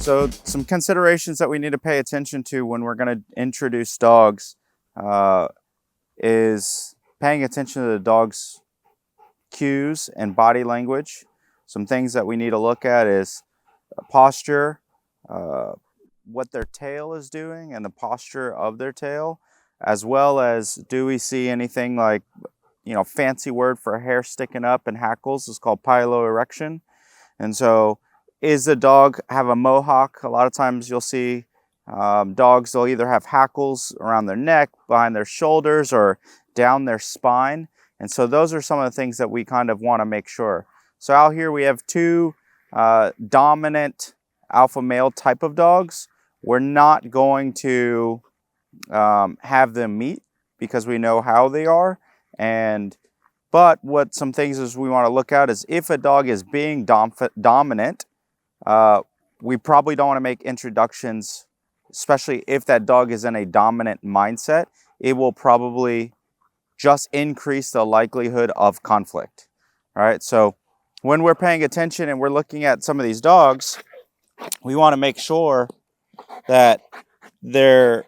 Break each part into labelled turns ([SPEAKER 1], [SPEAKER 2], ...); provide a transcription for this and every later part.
[SPEAKER 1] So some considerations that we need to pay attention to when we're going to introduce dogs is paying attention to the dog's cues and body language. Some things that we need to look at is posture, uh, what their tail is doing and the posture of their tail, as well as do we see anything like, fancy word for hair sticking up and hackles is called piloerection. And so is the dog have a mohawk? A lot of times you'll see dogs, they'll either have hackles around their neck, behind their shoulders, or down their spine. And so those are some of the things that we kind of want to make sure. So out here we have two dominant alpha male type of dogs. We're not going to have them meet because we know how they are. But what some things is we want to look at is if a dog is being dominant, we probably don't want to make introductions, especially if that dog is in a dominant mindset. It will probably just increase the likelihood of conflict. All right, so when we're paying attention and we're looking at some of these dogs, we want to make sure that their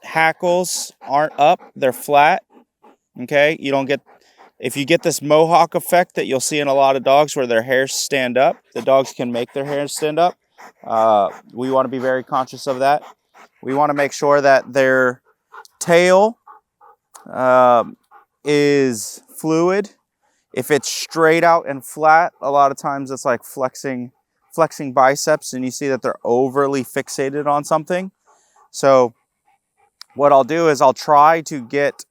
[SPEAKER 1] hackles aren't up, they're flat. Okay, if you get this mohawk effect that you'll see in a lot of dogs where their hairs stand up, the dogs can make their hairs stand up. We want to be very conscious of that. We want to make sure that their tail is fluid. If it's straight out and flat, a lot of times it's like flexing biceps, and you see that they're overly fixated on something. So what I'll do is I'll try to get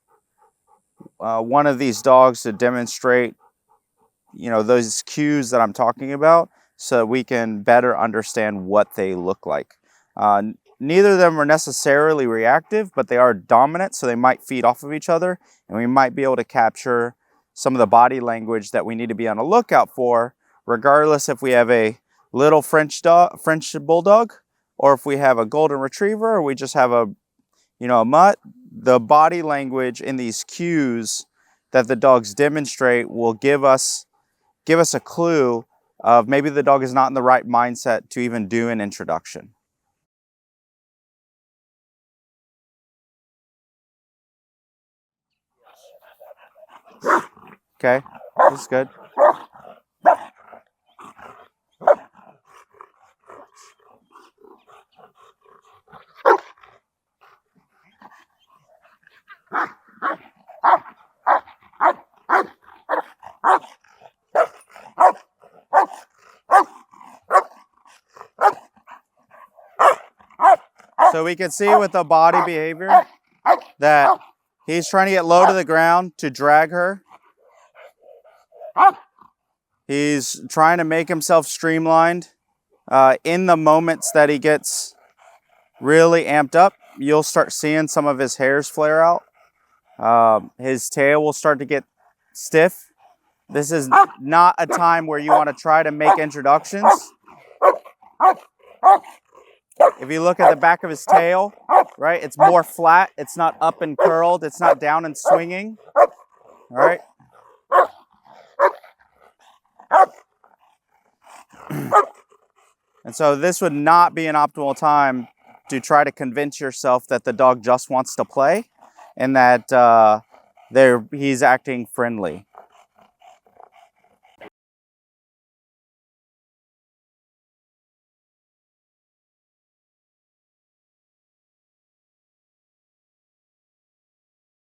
[SPEAKER 1] one of these dogs to demonstrate, those cues that I'm talking about, so we can better understand what they look like. Neither of them are necessarily reactive, but they are dominant, so they might feed off of each other, and we might be able to capture some of the body language that we need to be on the lookout for, regardless if we have a little French bulldog, or if we have a golden retriever, or we just have a mutt. The body language in these cues that the dogs demonstrate will give us a clue of maybe the dog is not in the right mindset to even do an introduction. Okay, that's good. So we can see with the body behavior that he's trying to get low to the ground to drag her. He's trying to make himself streamlined. In the moments that he gets really amped up, you'll start seeing some of his hairs flare out. His tail will start to get stiff. This is not a time where you want to try to make introductions. If you look at the back of his tail, right, it's more flat. It's not up and curled. It's not down and swinging. All right. And so this would not be an optimal time to try to convince yourself that the dog just wants to play and that he's acting friendly.